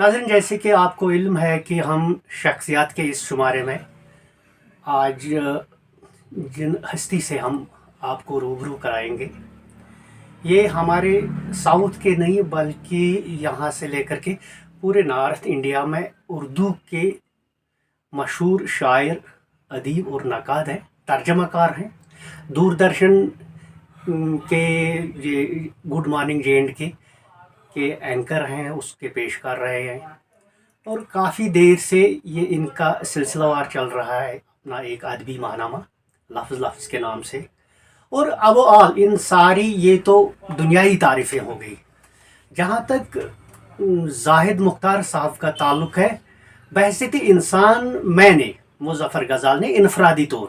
ناظرین، جیسے کہ آپ کو علم ہے کہ ہم شخصیات کے اس شمارے میں آج جن ہستی سے ہم آپ کو روبرو کرائیں گے، یہ ہمارے ساؤتھ کے نہیں بلکہ یہاں سے لے کر کے پورے نارتھ انڈیا میں اردو کے مشہور شاعر، ادیب اور نقاد ہیں، ترجمہ کار ہیں۔ دوردرشن کے یہ گڈ مارننگ جے اینڈ کے اینکر ہیں، اس کے پیش کر رہے ہیں، اور کافی دیر سے یہ ان کا سلسلہ وار چل رہا ہے، اپنا ایک ادبی ماہنامہ لفظ لفظ کے نام سے۔ اور اب آل ان ساری یہ تو دنیائی تعریفیں ہو گئی۔ جہاں تک زاہد مختار صاحب کا تعلق ہے، بحیثیت انسان میں نے مظفر غزال نے انفرادی طور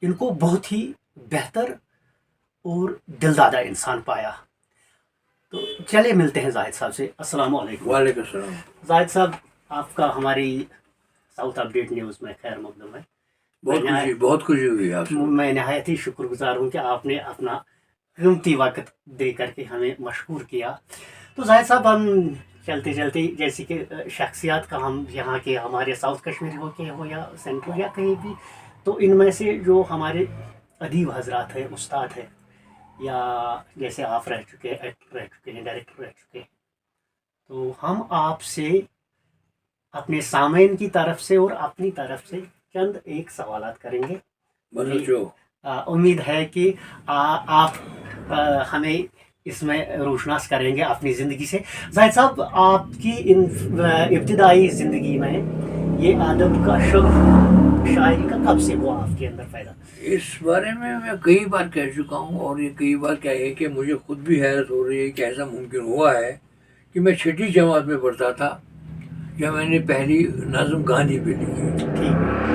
ان کو بہت ہی بہتر اور دلدادہ انسان پایا۔ تو چلے ملتے ہیں زاہد صاحب سے۔ السلام علیکم۔ وعلیکم السلام۔ زاہد صاحب، آپ کا ہماری ساؤتھ اپڈیٹ نیوز میں خیر مقدم ہے۔ بہت خوشی ہوئی آپ سے۔ میں نہایت ہی شکر گزار ہوں کہ آپ نے اپنا قیمتی وقت دے کر کے ہمیں مشکور کیا۔ تو زاہد صاحب، ہم چلتے چلتے جیسے کہ شخصیات کا ہم یہاں کے ہمارے ساؤتھ کشمیر ہو یا سینٹرل یا کہیں بھی، تو ان میں سے جو ہمارے ادیب حضرات ہیں، استاد ہیں، یا جیسے آپ رہ چکے ایکٹر رہ چکے ہیں، ڈائریکٹر رہ چکے ہیں، تو ہم آپ سے اپنے سامعین کی طرف سے اور اپنی طرف سے چند ایک سوالات کریں گے۔ امید ہے کہ آپ ہمیں اس میں روشناس کریں گے اپنی زندگی سے۔ زاہد صاحب، آپ کی ابتدائی زندگی میں یہ ادب کا شوق، شاعری کا کب سے ہوا آپ کے اندر پیدا؟ اس بارے میں کئی بار کہہ چکا ہوں، اور یہ کئی بار کیا ہے کہ مجھے خود بھی حیرت ہو رہی ہے کہ ایسا ممکن ہوا ہے کہ میں 6ٹھی جماعت میں پڑھتا تھا جب میں نے پہلی نظم گاندھی پہ لکھی۔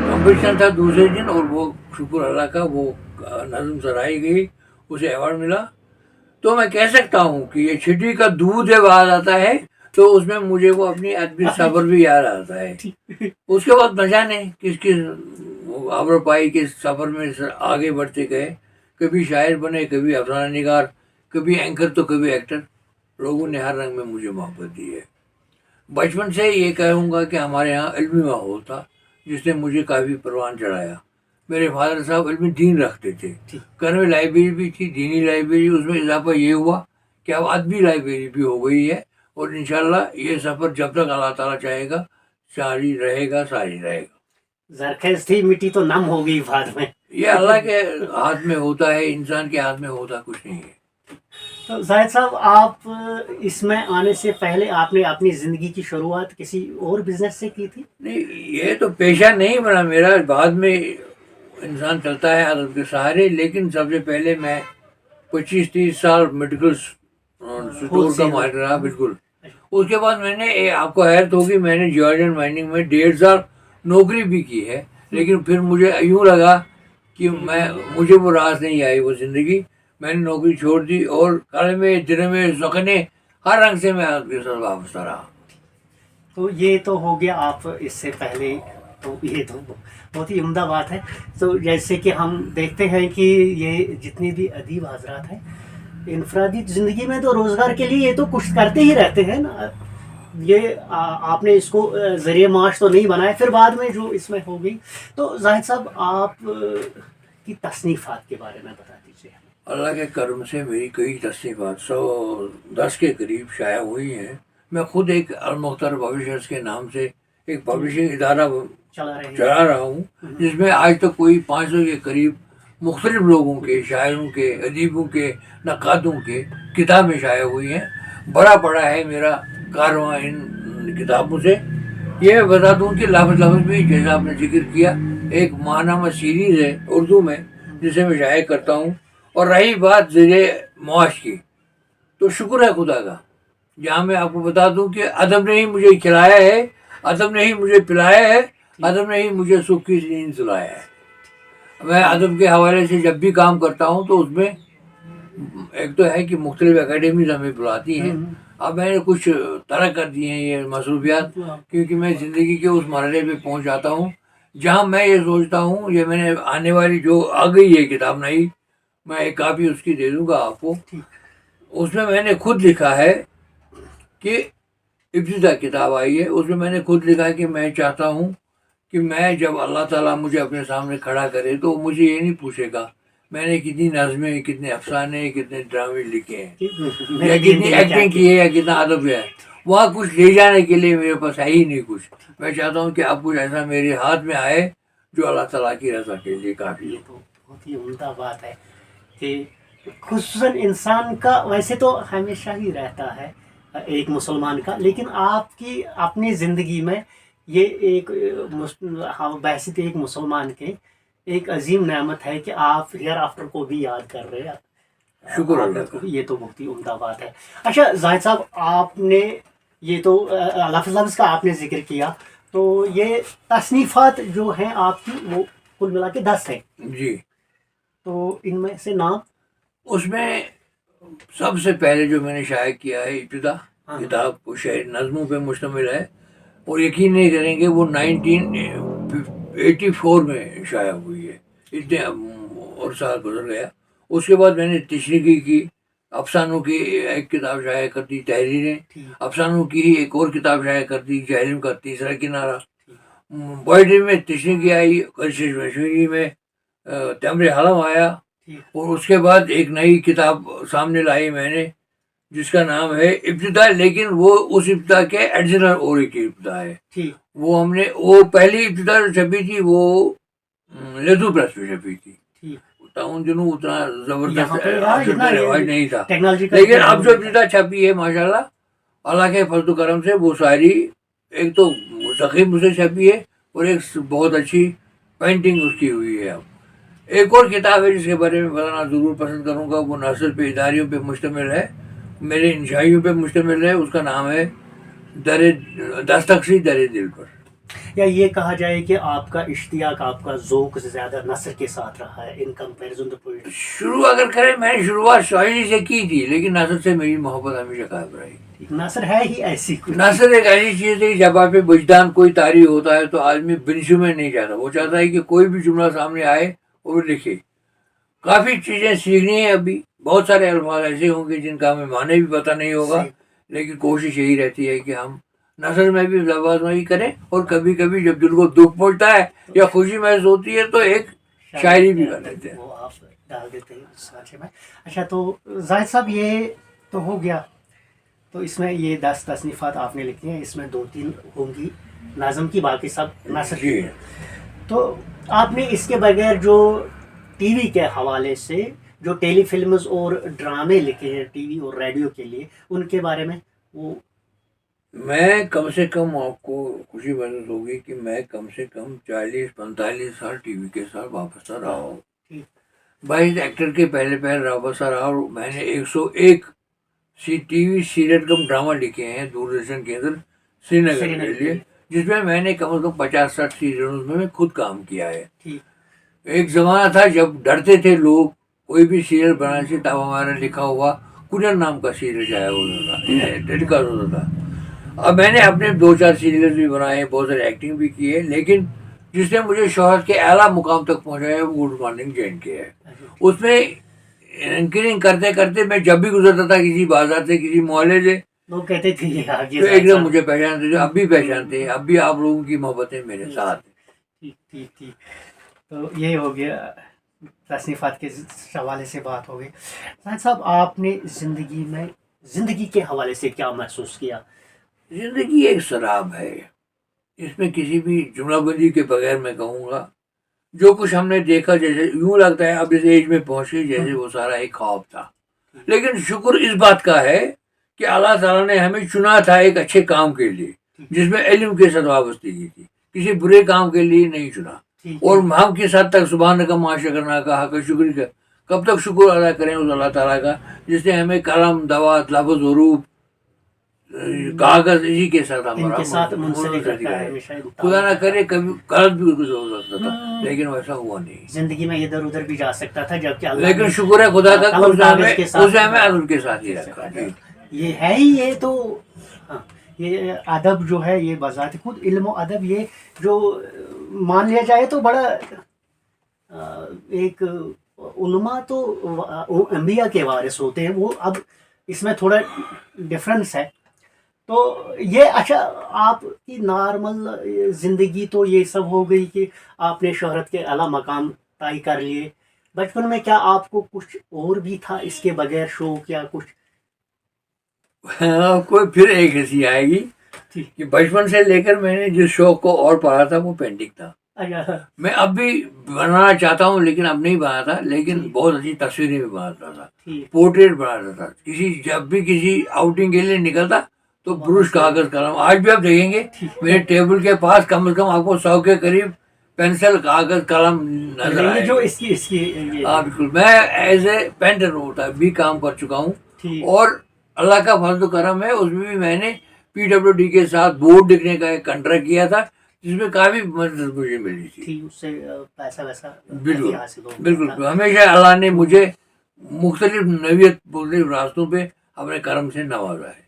کمپٹیشن تھا دوسرے دن، اور وہ شکر اللہ کا وہ نظم سرائی گئی، اسے ایوارڈ ملا۔ تو میں کہہ سکتا ہوں کہ یہ 6ٹھی کا دودھ جب آ جاتا ہے تو اس میں مجھے وہ اپنی ادبی صبر بھی یاد آتا ہے۔ اس کے بعد مزہ نہیں کس ابر پائی کے سفر میں آگے بڑھتے گئے، کبھی شاعر بنے، کبھی افسانہ نگار، کبھی اینکر تو کبھی ایکٹر۔ لوگوں نے ہر رنگ میں مجھے محبت دی ہے۔ بچپن سے یہ کہوں گا کہ ہمارے یہاں علمی ماحول تھا جس نے مجھے کافی پروان چڑھایا۔ میرے فادر صاحب علمی دین رکھتے تھے، گھر میں لائبریری بھی تھی، دینی لائبریری۔ اس میں اضافہ یہ ہوا کہ اب ادبی لائبریری بھی ہو گئی ہے، اور انشاءاللہ یہ سفر جب تک اللہ تعالیٰ چاہے گا جاری رہے گا، ساری رہے گا۔ زرخیز تھی مٹی تو نم ہو گئی بعد میں۔ یہ اللہ کے ہاتھ میں ہوتا ہے، انسان کے ہاتھ میں ہوتا کچھ نہیں ہے۔ تو زاہد صاحب، آپ اس میں آنے سے پہلے آپ نے اپنی زندگی کی شروعات کسی اور بزنس سے کی تھی؟ نہیں، یہ تو پیشہ نہیں بنا میرا، بعد میں انسان چلتا ہے ادب کے سہارے۔ لیکن سب سے پہلے میں 25-30 سال میڈیکل اسٹور کا مالک رہا، بالکل۔ اس کے بعد میں نے، آپ کو حیرت ہوگی، میں نے جارجن مائننگ میں 1.5 سال نوکری بھی کی ہے، لیکن پھر مجھے یوں لگا کہ مجھے وہ راز نہیں آئی وہ زندگی، میں نے نوکری چھوڑ دی، اور کل میں دن میں زخنے ہر رنگ سے میں آپ کے ساتھ وابستہ رہا۔ تو یہ تو ہو گیا آپ اس سے پہلے، تو یہ تو بہت ہی عمدہ بات ہے۔ تو جیسے کہ ہم دیکھتے ہیں کہ یہ جتنے بھی ادیب حضرات ہیں، انفرادی زندگی میں تو روزگار کے لیے یہ تو کچھ کرتے ہی رہتے ہیں نا۔ یہ آپ نے اس کو ذریعہ معاش تو نہیں بنایا، پھر بعد میں جو اس میں ہو گئی۔ تو زاہد صاحب، آپ کی تصنیفات کے بارے میں بتا دیجیے۔ اللہ کے کرم سے میری کئی تصنیفات 110 کے قریب شائع ہوئی ہیں۔ میں خود ایک المختار پبلشرز کے نام سے ایک پبلشنگ ادارہ چلا رہا ہوں، جس میں آج تک کوئی 500 کے قریب مختلف لوگوں کے، شاعروں کے، ادیبوں کے، نقادوں کے کتابیں شائع ہوئی ہیں۔ بڑا پڑا ہے میرا کارواں ان کتابوں سے۔ یہ میں بتا دوں کہ لفظ لفظ بھی، جیسا آپ نے ذکر کیا، ایک ماہنامہ سیریز ہے اردو میں جسے میں شائع کرتا ہوں۔ اور رہی بات ذریعہ معاش کی، تو شکر ہے خدا کا، جہاں میں آپ کو بتا دوں کہ ادب نے ہی مجھے کھلایا ہے، ادب نے ہی مجھے پلایا ہے، ادب نے ہی مجھے سکھ کی نیند سلایا ہے۔ میں ادب کے حوالے سے جب بھی کام کرتا ہوں تو اس میں ایک تو ہے کہ مختلف اکیڈمیز ہمیں بلاتی ہیں۔ اب میں نے کچھ طرح کر دی ہیں یہ مصروفیات، کیونکہ میں زندگی کے اس مرحلے پہ پہنچ جاتا ہوں جہاں میں یہ سوچتا ہوں، یہ میں نے آنے والی جو آ گئی ہے کتاب نہیں، میں ایک کاپی اس کی دے دوں گا آپ کو۔ اس میں نے خود لکھا ہے کہ ابتدا کتاب آئی ہے. اس میں میں نے خود لکھا کہ میں چاہتا ہوں کہ میں جب اللہ تعالیٰ مجھے اپنے سامنے کھڑا کرے تو مجھے یہ نہیں پوچھے گا میں نے کتنی نظمیں، کتنے افسانے، کتنے ڈرامے لکھے ہیں، یا کتنی ایکٹنگ کی ہے، یا کتنا ادب ہے. وہاں کچھ لے جانے کے لیے میرے پاس ہے ہی نہیں کچھ. میں چاہتا ہوں کہ اب کچھ ایسا میرے ہاتھ میں آئے جو اللہ تعالیٰ کی رضا کے لیے کافی یہ تو بہت ہی عمدہ بات ہے کہ خصوصاً انسان کا ویسے تو ہمیشہ ہی رہتا ہے ایک مسلمان کا، لیکن آپ کی اپنی زندگی میں یہ ایک بحثیت ایک مسلمان کے ایک عظیم نعمت ہے کہ آپ ہیئر آفٹر کو بھی یاد کر رہے ہیں. شکر اللہ کو بھی، یہ تو بہت ہی عمدہ بات ہے. اچھا زاہد صاحب، آپ نے یہ تو لفظ کا آپ نے ذکر کیا، تو یہ تصنیفات جو ہیں آپ کی وہ کل ملا کے 10 ہیں. جی. تو ان میں سے نام؟ اس میں سب سے پہلے جو میں نے شائع کیا ہے ابتدا کتاب، وہ شعر نظموں پہ مشتمل ہے، اور یقین نہیں کریں گے وہ 1984 میں شائع ہوئی ہے. اتنے اور سال گزر گیا. اس کے بعد میں نے تشریحی کی، افسانوں کی ایک کتاب شائع کر دی، تحریریں. افسانوں کی ہی ایک اور کتاب شائع کر دی، جہلم کا تیسرا کنارہ. پوئٹری میں تشریحی آئی، کشش مشہوری میں تمر حلم آیا. اور اس کے بعد ایک نئی کتاب سامنے لائی میں نے جس کا نام ہے ابتدا، لیکن وہ اس ابتدا کے ایڈیشنل اور ایک ابتدا ہے. وہ ہم نے وہ پہلی ابتدا جو چھپی تھی وہ لیدو پریس میں چھپی تھی. ان دنوں اتنا زبردست رواج نہیں تھا، لیکن اب جو ابتدا چھپی ہے ماشاءاللہ اللہ کے فضل و کرم سے وہ ساری ایک تو مستقیم سے چھپی ہے اور ایک بہت اچھی پینٹنگ اس کی ہوئی ہے. اب ایک اور کتاب ہے جس کے بارے میں بتانا ضرور پسند کروں گا، وہ نثر پہ اداریوں پہ مشتمل ہے، میرے انشائیوں پہ مشتمل ہے. اس کا نام ہے دستخسی در دل پر. یا یہ کہا جائے کہ آپ کا اشتیاق، آپ کا ذوق زیادہ نثر کے ساتھ رہا ہے ان کمپیریزن ٹو پوئٹری. شروع اگر کریں، میں نے شروعات شاعری سے کی تھی، لیکن نثر سے میری محبت ہمیشہ قائم رہی. نثر ہے ہی ایسی کچھ، نثر ایک ایسی چیز ہے جب آپ پہ وجدان کوئی طاری ہوتا ہے تو آدمی بنشو میں نہیں جاتا، وہ چاہتا ہے کہ کوئی بھی جملہ سامنے آئے اور وہ لکھے. کافی چیزیں سیکھنی ہیں ابھی، بہت سارے الفاظ ایسے ہوں گے جن کا ہمیں معنی بھی پتہ نہیں ہوگا، لیکن کوشش یہی رہتی ہے کہ ہم نثر میں بھی لفظ کریں، اور کبھی کبھی جب دل کو دکھ پہنچتا ہے یا خوشی محسوس ہوتی ہے تو ایک شاعری بھی کر لیتے ہیں، وہ آپ ڈال دیتے ہیں سانچے میں. اچھا تو زاہد صاحب یہ تو ہو گیا، تو اس میں یہ 10 تصنیفات آپ نے لکھی ہیں، اس میں 2-3 ہوں گی نظم کی، باقی سب نثر کی. تو آپ نے اس کے بغیر جو ٹی وی کے حوالے سے جو ٹیلی فلمز اور ڈرامے لکھے ہیں ٹی وی اور ریڈیو کے لیے، ان کے بارے میں وہ میں کم سے کم، آپ کو خوشی محسوس ہوگی کہ میں کم سے کم 40-45 سال ٹی وی کے ساتھ وابستہ رہا ہوں. 22 ایکٹر کے پہلے وابستہ رہا، اور میں نے 101 ٹی وی سیریل کم ڈرامہ لکھے ہیں دوردرشن کے اندر سری نگر کے لیے، جس میں نے کم از کم 50-60 سیریلوں میں خود کام کیا ہے. ایک زمانہ تھا جب ڈرتے تھے لوگ کوئی بھی سیریل بنانے سے، تب ہمارا لکھا ہوا کنر نام کا سیریل جایا ہوتا تھا، ٹیلی کاسٹ ہوتا تھا. اب میں نے اپنے 2-4 سیریل بھی بنائے، بہت سارے ایکٹنگ بھی کی ہے، لیکن جس نے مجھے شہرت کے اعلیٰ مقام تک پہنچایا وہ گڈ مارننگ جین کے ہے. اس میں اینکرنگ کرتے کرتے میں جب بھی گزرتا تھا کسی بازار سے، کسی محلے سے، لوگ کہتے تھے تو ایک دم مجھے پہچانتے تھے. اب بھی پہچانتے ہیں، اب بھی آپ لوگوں کی محبتیں میرے ساتھ ہیں. ٹھیک. تو یہ ہو گیا تصنیفات کے حوالے سے بات ہو گئی. زاہد صاحب، آپ نے زندگی کے حوالے سے کیا محسوس کیا؟ زندگی ایک سراب ہے، اس میں کسی بھی جملہ بندی کے بغیر میں کہوں گا جو کچھ ہم نے دیکھا، جیسے یوں لگتا ہے اب اس ایج میں پہنچے جیسے وہ سارا ایک خواب تھا. لیکن شکر اس بات کا ہے کہ اللہ تعالیٰ نے ہمیں چنا تھا ایک اچھے کام کے لیے، جس میں علم کے ساتھ وابستگی تھی، کسی برے کام کے لیے نہیں چنا. اور ہم کس حد تک سبحان کا معاشرہ کرنا کا حق شکر کا، کب تک شکر ادا کریں اس اللہ تعالیٰ کا جس نے ہمیں قلم، دوات، لفظ، حروف، کاغذ اسی کے ساتھ منسلک رکھا ہے. خدا نہ کرے کبھی غلط بھی کچھ ہو سکتا تھا، لیکن ویسا ہوا نہیں. زندگی میں ادھر ادھر بھی جا سکتا تھا، جبکہ لیکن شکر ہے خدا کا اسے ہمیں عدل کے ساتھ ہی رکھا. یہ ہے ہی، یہ تو یہ ادب جو ہے یہ بذات خود علم و ادب، یہ جو مان لیا جائے تو بڑا ایک علماء تو انبیاء کے وارث ہوتے ہیں. وہ اب اس میں تھوڑا ڈفرنس ہے. تو یہ اچھا آپ کی نارمل زندگی تو یہ سب ہو گئی کہ آپ نے شہرت کے اعلیٰ مقام طے کر لیے. بچپن میں کیا آپ کو کچھ اور بھی تھا اس کے بغیر شوق یا کچھ؟ کوئی پھر ایک ایسی آئے گی کہ بچپن سے لے کر میں نے جس شوق کو اور پڑھا تھا وہ پینٹنگ تھا. میں اب بھی بنانا چاہتا ہوں لیکن اب نہیں بناتا، لیکن بہت اچھی تصویریں بھی بناتا تھا، پورٹریٹ بناتا تھا. جب بھی کسی آؤٹنگ کے لیے نکلتا تو برش، کاغذ، قلم. آج بھی آپ دیکھیں گے میرے ٹیبل کے پاس کم از کم آپ کو 100 کے قریب پینسل، کاغذ، قلم نظر آئے جو ہاں بالکل. میں ایز اے پینٹر ہوتا بھی کام کر چکا ہوں، اور اللہ کا فضل و کرم ہے اس میں بھی میں نے PWD کے ساتھ بورڈ لکھنے کا ایک کنٹریکٹ کیا تھا جس میں کافی مدد مجھے ملی تھی. اس سے پیسہ ویسا بالکل بالکل. ہمیشہ اللہ نے مجھے مختلف نوعیت، مختلف راستوں پہ اپنے کرم سے نوازا ہے.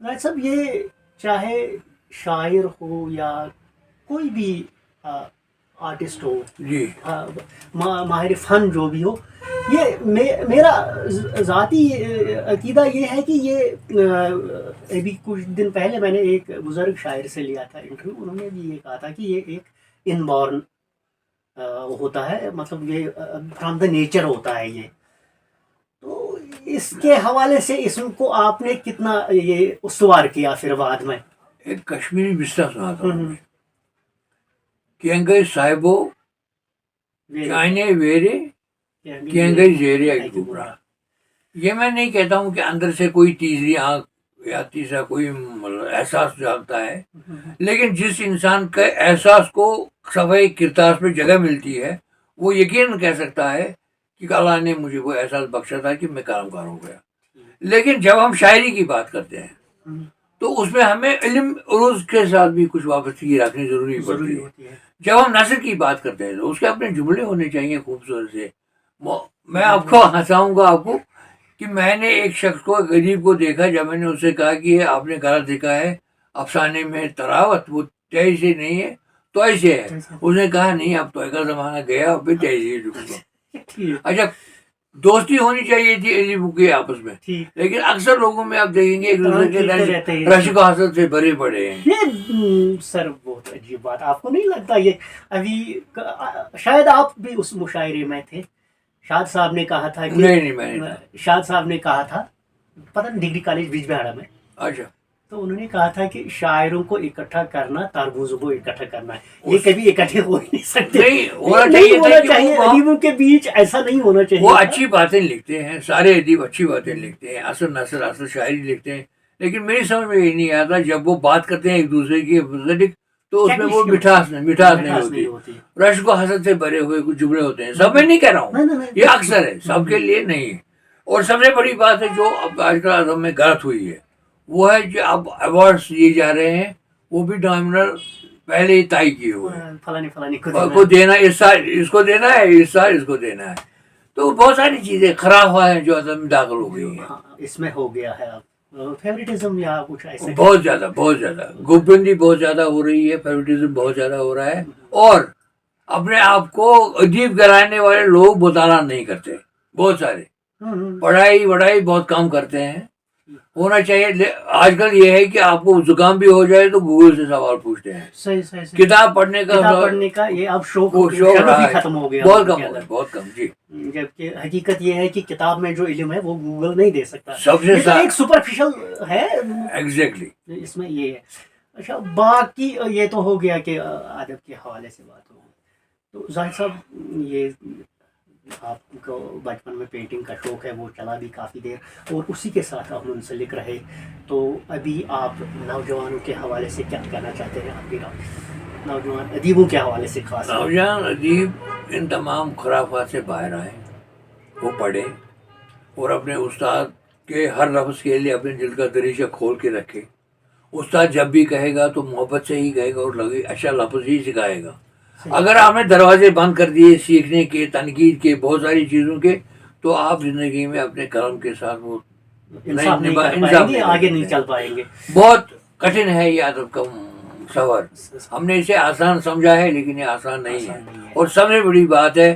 راج صاحب، یہ چاہے شاعر ہو یا کوئی بھی آرٹسٹ ہو، جی، ماہر فن جو بھی ہو، یہ میرا ذاتی عقیدہ یہ ہے کہ یہ ابھی کچھ دن پہلے میں نے ایک بزرگ شاعر سے لیا تھا انٹرویو. انہوں نے بھی یہ کہا تھا کہ یہ ایک ان بورن ہوتا ہے، مطلب یہ فرام دا نیچر ہوتا ہے. یہ تو اس کے حوالے سے اس کو آپ نے کتنا یہ استوار کیا پھر بعد میں؟ ایک کشمیری بستہ سناتا ہوں کہ انگئی صاحبو چائنے ویرے کہ انگئی زیرے گبرا. یہ میں نہیں کہتا ہوں کہ اندر سے کوئی تیسری آنکھ یا تیسرا کوئی احساس جاگتا ہے، لیکن جس انسان کے احساس کو صفحۂ کرتاس پہ جگہ ملتی ہے وہ یقیناً کہہ سکتا ہے کہ اللہ نے مجھے وہ احساس بخشا تھا کہ میں کام کار ہو گیا. لیکن جب ہم شاعری کی بات کرتے ہیں تو اس میں ہمیں علم عروض کے ساتھ بھی کچھ وابستگی رکھنی ضروری پڑتی ہے. جب ہم نثر کی بات کرتے ہیں تو اس کے اپنے جملے ہونے چاہیے خوبصورت سے. میں آپ کو ہنساؤں گا آپ کو کہ میں نے ایک شخص کو، غریب کو دیکھا، جب میں نے اس سے کہا کہ یہ آپ نے غلط دیکھا ہے، افسانے میں تراوت وہ تئی سے نہیں ہے توئی سے ہے. اس نے کہا نہیں، اب توئی کا زمانہ گیا، اب بھی تئی سے لکھوں گا. اچھا، دوستی ہونی چاہیے تھی عجیب کی آپس میں، لیکن اکثر لوگوں میں آپ دیکھیں گے ایک دوسرے کے رشک و حسد سے بھرے پڑے ہیں. یہ سر بہت عجیب بات، آپ کو نہیں لگتا یہ ابھی شاید آپ بھی اس مشاعرے میں تھے، شاد صاحب نے کہا تھا کہ نہیں میں شاد صاحب نے کہا تھا، پتہ نہیں ڈگری کالج بیج بہاڑا میں. اچھا. تو انہوں نے کہا تھا کہ شاعروں کو اکٹھا کرنا تربوزوں کو اکٹھا کرنا ہے، یہ کبھی اکٹھے ہو ہی نہیں سکتے. نہیں ہونا چاہیے ادیبوں کے بیچ، ایسا نہیں ہونا چاہیے. وہ اچھی باتیں لکھتے ہیں، سارے ادیب اچھی باتیں لکھتے ہیں، اصل نثر، اصل شاعری لکھتے ہیں، لیکن میری سمجھ میں یہ نہیں آتا جب وہ بات کرتے ہیں ایک دوسرے کی متعلق تو اس میں وہ مٹھاس نہیں ہوتی. رشک و حسد سے بھرے ہوئے کچھ جملے ہوتے ہیں. سب میں نہیں کہہ رہا ہوں، یہ اکثر ہے، سب کے لیے نہیں ہے. اور سب سے بڑی بات ہے جو اب آج کل عالم میں غلط ہوئی ہے وہ ہے کہ اب ایوارڈس دیے جا رہے ہیں وہ بھی ڈومینر پہلے ہی طے کیے ہوئے ہیں، فلانی کو دینا، اس سال اس کو دینا ہے، اس سال اس کو دینا ہے. تو بہت ساری چیزیں خراب ہوا ہیں جو عدم میں داخل ہو گئی ہیں. اس میں ہو گیا ہے اب فیوریٹزم یا کچھ ایسے، بہت زیادہ گوبندی بہت زیادہ ہو رہی ہے، فیوریٹزم بہت زیادہ ہو رہا ہے، اور اپنے آپ کو ادیب کرانے والے لوگ مطالعہ نہیں کرتے. بہت سارے پڑھائی بہت کم کرتے ہیں. ہونا چاہیے. آج کل یہ ہے کہ آپ کو زکام بھی ہو جائے تو گوگل سے سوال پوچھتے ہیں. صحیح. کتاب پڑھنے کا یہ اب شوق ختم ہو گیا، بہت کم. جی، جبکہ حقیقت یہ ہے کہ کتاب میں جو علم ہے وہ گوگل نہیں دے سکتا. سب سے ایک سپرفیشل ہے ایگزیکٹلی اس میں یہ ہے. اچھا، باقی یہ تو ہو گیا کہ ادب کے حوالے سے بات ہو. تو ظاہر صاحب، یہ آپ کو بچپن میں پینٹنگ کا شوق ہے، وہ چلا بھی کافی دیر اور اسی کے ساتھ آپ منسلک رہے. تو ابھی آپ نوجوانوں کے حوالے سے کیا کہنا چاہتے ہیں؟ آپ کی نوجوان ادیبوں کے حوالے سے خاص نوجوان ادیب ان تمام خرافات سے باہر آئیں، وہ پڑھیں اور اپنے استاد کے ہر لفظ کے لیے اپنے دل کا دریچہ کھول کے رکھے. استاد جب بھی کہے گا تو محبت سے ہی کہے گا اور لگے اچھا لفظ ہی سکھائے گا. اگر آپ نے دروازے بند کر دیے سیکھنے کے، تنقید کے، بہت ساری چیزوں کے، تو آپ زندگی میں اپنے قلم کے ساتھ وہ آگے نہیں چل پائیں گے. بہت کٹھن ہے یہ ادب کا سفر. ہم نے اسے آسان سمجھا ہے لیکن یہ آسان نہیں ہے. اور سب سے بڑی بات ہے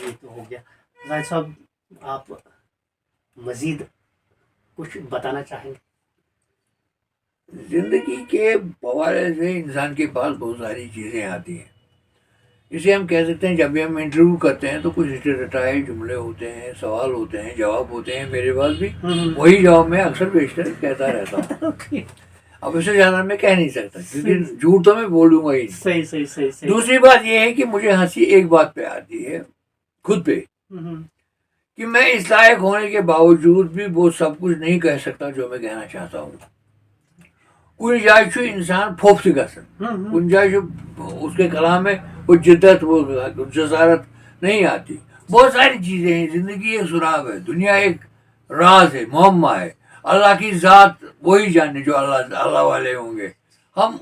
یہ تو ہو گیا. زاہد صاحب آپ مزید کچھ بتانا چاہیں گے؟ زندگی کے حوالے سے انسان کے پاس بہت ساری چیزیں آتی ہیں. اسے ہم کہہ سکتے ہیں جب بھی ہم انٹرویو کرتے ہیں تو کچھ رٹائے جملے ہوتے ہیں, سوال ہوتے ہیں, جواب ہوتے ہیں. میرے پاس بھی وہی جواب میں اکثر بیشتر کہتا رہتا ہوں. اب اس سے زیادہ میں کہہ نہیں سکتا کیونکہ جھوٹ تو میں بولوں گا ہی نہیں. صحیح. دوسری بات یہ ہے کہ مجھے ہنسی ایک بات پہ آتی ہے, خود پہ, کہ میں اس لائق ہونے کے باوجود بھی وہ سب کچھ نہیں کہہ سکتا جو میں کہنا چاہتا ہوں. گنجائش انسان پھوپ سے کر سکتا, گنجائش اس کے کلام میں وہ جدت, وہ جسارت نہیں آتی. بہت ساری چیزیں ہیں. زندگی ایک سراب ہے, دنیا ایک راز ہے, معمہ ہے. اللہ کی ذات وہی جانے جو اللہ والے ہوں گے. ہم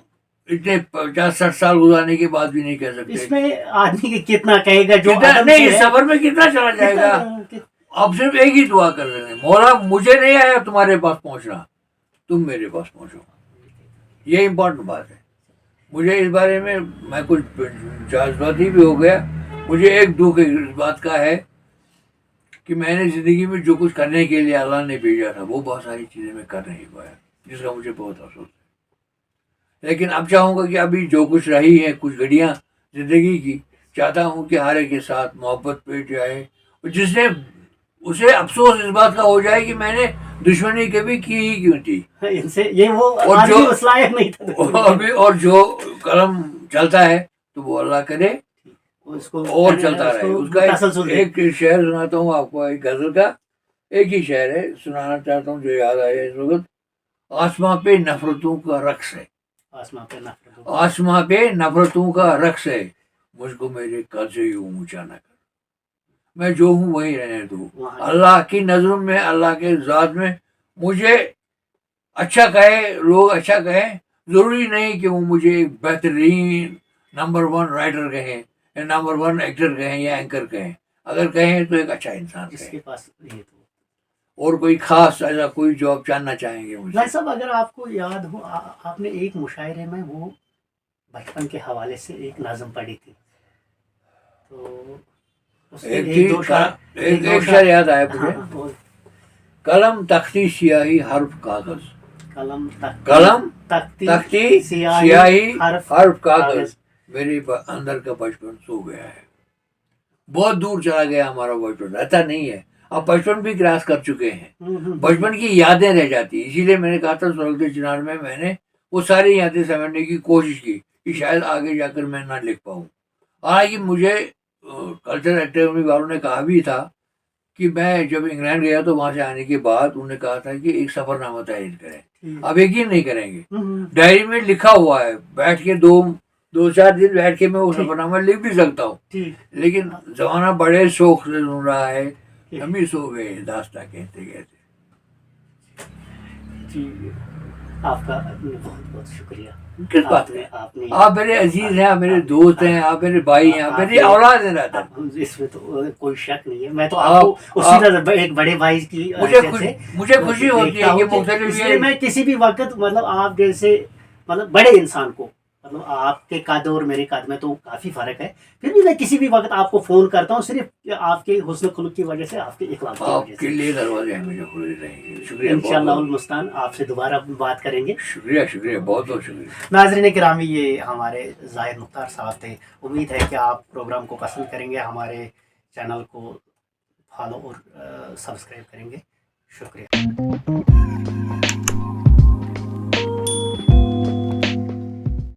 اتنے 50-60 سال گزارنے کے بعد بھی نہیں کہہ سکتے اس میں آدمی کتنا کہے گا, جو نہیں سفر میں کتنا چلا جائے گا. اب صرف ایک ہی دعا کر رہے ہیں, مولا مجھے نہیں آیا تمہارے پاس پہنچنا, تم میرے پاس پہنچو. یہ امپورٹنٹ بات ہے. مجھے اس بارے میں کچھ جذباتی بھی ہو گیا. مجھے ایک دکھ اس بات کا ہے کہ میں نے زندگی میں جو کچھ کرنے کے لیے اللہ نے بھیجا تھا وہ بہت ساری چیزیں میں کر نہیں پایا, جس کا مجھے بہت افسوس ہے. لیکن اب چاہوں گا کہ ابھی جو کچھ رہی ہے کچھ گھڑیاں زندگی کی, چاہتا ہوں کہ ہر ایک کے ساتھ محبت پیش جائے, جس نے اسے افسوس اس بات کا ہو جائے کہ میں نے دشمنی کبھی کی ہی کیوں تھی. ان سے یہ وہ آدمی اس لائق نہیں تھا ابھی, اور جو قلم چلتا ہے تو وہ اللہ کرے اس کو اور چلتا رہے. اس کا ایک شعر سناتا ہوں آپ کو, ایک غزل کا ایک ہی شعر ہے, سنانا چاہتا ہوں جو یاد آیا اس وقت. آسماں پہ نفرتوں کا رقص ہے, آسماں پہ نفرتوں کا رقص ہے, مجھ کو میرے قد سے یوں اونچا نہ کر, میں جو ہوں وہی رہنے دوں. اللہ کی نظروں میں, اللہ کے ذات میں مجھے اچھا کہے, لوگ اچھا کہیں, ضروری نہیں کہ وہ مجھے ایک بہترین نمبر 1 رائٹر کہیں یا نمبر 1 ایکٹر کہیں یا اینکر کہیں. اگر کہیں تو ایک اچھا انسان جس کے پاس یہ تو. اور کوئی خاص ایسا کوئی جو آپ جاننا چاہیں گے مجھے؟ بھائی صاحب اگر آپ کو یاد ہو, آپ نے ایک مشاعرے میں وہ بچپن کے حوالے سے ایک نظم پڑھی تھی, تو ایک شعر یاد آیا مجھے. قلم تختی سیاہی حرف کاغذ, قلم تختی سیاہی حرف کاغذ, میرے اندر کا بچپن سو گیا ہے. بہت دور چلا گیا ہمارا بچپن, رہتا نہیں ہے. اب بچپن بھی کراس کر چکے ہیں, بچپن کی یادیں رہ جاتی. اسی لیے میں نے کہا تھا سورگ چنار میں نے وہ ساری یادیں سمجھنے کی کوشش کی کہ شاید آگے جا کر میں نہ لکھ پاؤں. حالانکہ مجھے کلچر اکیڈمی والوں نے کہا بھی تھا کہ میں جب انگلینڈ گیا تو وہاں سے آنے کے بعد انہوں نے کہا تھا کہ ایک سفر نامہ تحریر کریں. اب یقین نہیں کریں گے, ڈائری میں لکھا ہوا ہے, بیٹھ کے 2-4 دن بیٹھ کے میں وہ سفر نامہ لکھ بھی سکتا ہوں. لیکن زمانہ بڑے شوق سے سن رہا ہے, ہم ہی سو گئے داستہ کہتے کہتے. جی آپ کا بہت بہت شکریہ. کس بات ہے, آپ میرے عزیز ہیں, آپ میرے دوست ہیں, آپ میرے بھائی ہیں, آپ میری اولاد ہیں. رہتا اس میں تو کوئی شک نہیں ہے. میں تو آپ کو اسی طرح ایک بڑے بھائی کی مجھے خوشی ہوتی ہے کہ مختلف, میں کسی بھی وقت مطلب آپ جیسے مطلب بڑے انسان کو, مطلب آپ کے قد اور میرے قد میں تو کافی فرق ہے, پھر بھی میں کسی بھی وقت آپ کو فون کرتا ہوں صرف آپ کے حسن خلق کی وجہ سے, آپ کے اخلاق کی وجہ سے. آپ کے لیے دروازے ہمیشہ کھلے رہیں گے. شکریہ, انشاءاللہ المستعان. آپ سے دوبارہ بات کریں گے. شکریہ, بہت بہت شکریہ. ناظرین گرامی, یہ ہمارے زاہد مختار صاحب تھے. امید ہے کہ آپ پروگرام کو پسند کریں گے, ہمارے چینل کو فالو اور سبسکرائب کریں گے. شکریہ.